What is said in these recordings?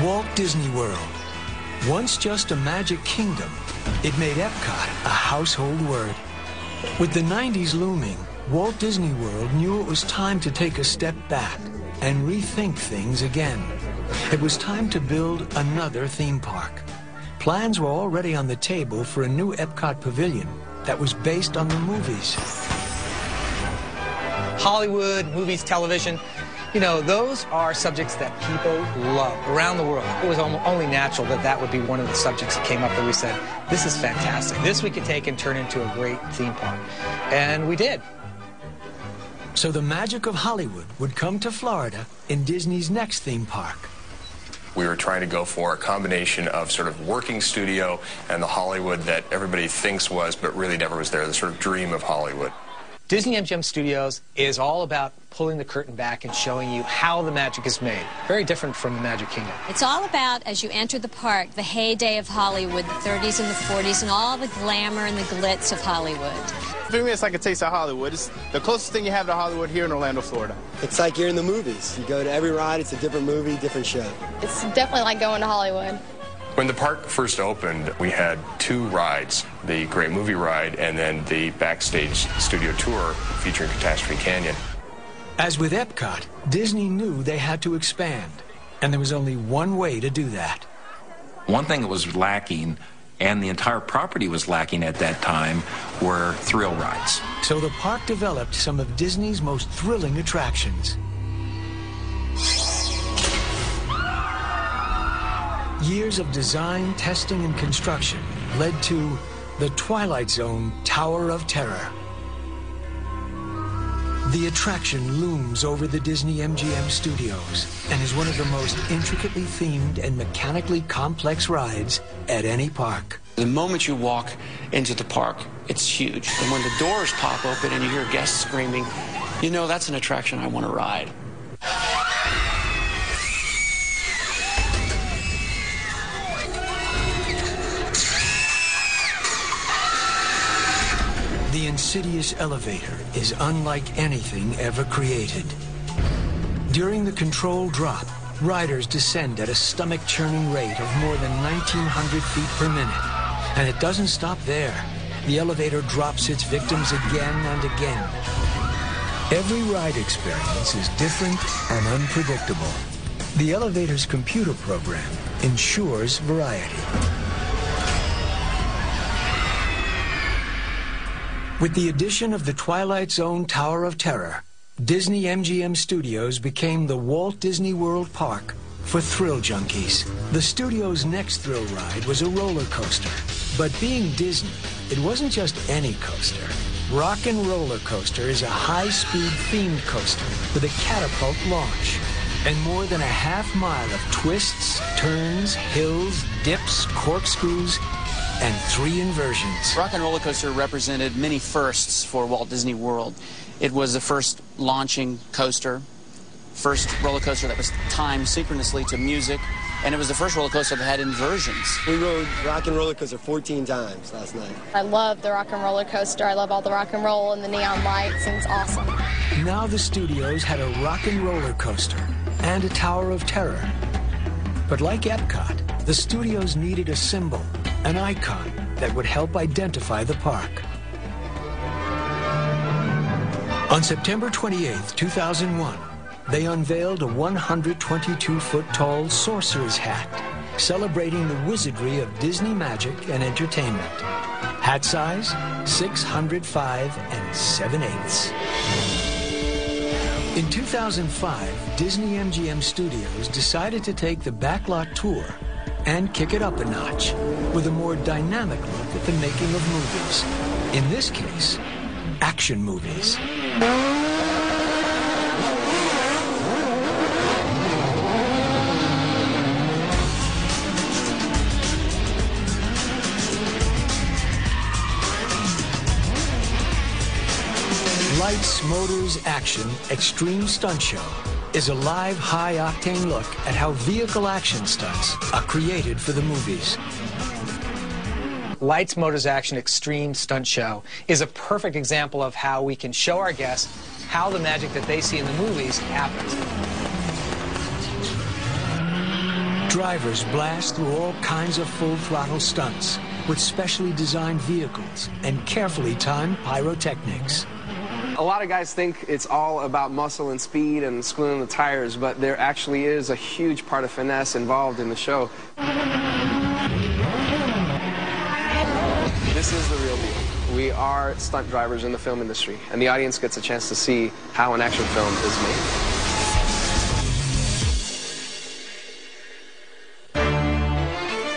Walt Disney World. Once just a magic kingdom, it made Epcot a household word. With the 90s looming, Walt Disney World knew it was time to take a step back and rethink things again. It was time to build another theme park. Plans were already on the table for a new Epcot pavilion that was based on the movies. Hollywood, movies, television, you know, those are subjects that people love around the world. It was only natural that that would be one of the subjects that came up that we said, this is fantastic. This we could take and turn into a great theme park. And we did. So the magic of Hollywood would come to Florida in Disney's next theme park. We were trying to go for a combination of sort of working studio and the Hollywood that everybody thinks was, but really never was there, the sort of dream of Hollywood. Disney MGM Studios is all about pulling the curtain back and showing you how the magic is made. Very different from the Magic Kingdom. It's all about, as you enter the park, the heyday of Hollywood, the 30s and the 40s, and all the glamour and the glitz of Hollywood. For me, it's like a taste of Hollywood. It's the closest thing you have to Hollywood here in Orlando, Florida. It's like you're in the movies. You go to every ride, it's a different movie, different show. It's definitely like going to Hollywood. When the park first opened, we had two rides, the Great Movie Ride and then the Backstage Studio Tour featuring Catastrophe Canyon. As with Epcot, Disney knew they had to expand, and there was only one way to do that. One thing that was lacking, and the entire property was lacking at that time, were thrill rides. So the park developed some of Disney's most thrilling attractions. Years of design, testing, and construction led to the Twilight Zone Tower of Terror. The attraction looms over the Disney MGM Studios and is one of the most intricately themed and mechanically complex rides at any park. The moment you walk into the park, it's huge. And when the doors pop open and you hear guests screaming, you know that's an attraction I want to ride. The insidious elevator is unlike anything ever created. During the controlled drop, riders descend at a stomach-churning rate of more than 1,900 feet per minute. And it doesn't stop there. The elevator drops its victims again and again. Every ride experience is different and unpredictable. The elevator's computer program ensures variety. With the addition of the Twilight Zone Tower of Terror, Disney MGM Studios became the Walt Disney World Park for thrill junkies. The studio's next thrill ride was a roller coaster. But being Disney, it wasn't just any coaster. Rock and Roller Coaster is a high-speed themed coaster with a catapult launch and more than a half-mile of twists, turns, hills, dips, corkscrews, and 3 inversions. Rock and Roller Coaster represented many firsts for Walt Disney World. It was the first launching coaster, first roller coaster that was timed synchronously to music, and it was the first roller coaster that had inversions. We rode Rock and Roller Coaster 14 times last night. I love the Rock and Roller Coaster. I love all the rock and roll and the neon lights, and it's awesome. Now the studios had a Rock and Roller Coaster and a Tower of Terror. But like Epcot, the studios needed a symbol, an icon that would help identify the park. On September 28, 2001, they unveiled a 122-foot-tall sorcerer's hat, celebrating the wizardry of Disney magic and entertainment. Hat size, 605 7/8. In 2005, Disney MGM Studios decided to take the backlot tour and kick it up a notch with a more dynamic look at the making of movies. In this case, action movies. Lights, Motors, Action, Extreme Stunt Show is a live, high-octane look at how vehicle action stunts are created for the movies. Lights, Motors, Action, Extreme Stunt Show is a perfect example of how we can show our guests how the magic that they see in the movies happens. Drivers blast through all kinds of full-throttle stunts with specially designed vehicles and carefully timed pyrotechnics. A lot of guys think it's all about muscle and speed and screwing the tires, but there actually is a huge part of finesse involved in the show. This is the real deal. We are stunt drivers in the film industry, and the audience gets a chance to see how an action film is made.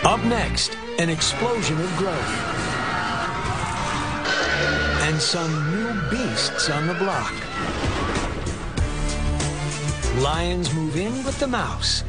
Up next, an explosion of growth. And some new beasts on the block. Lions move in with the mouse.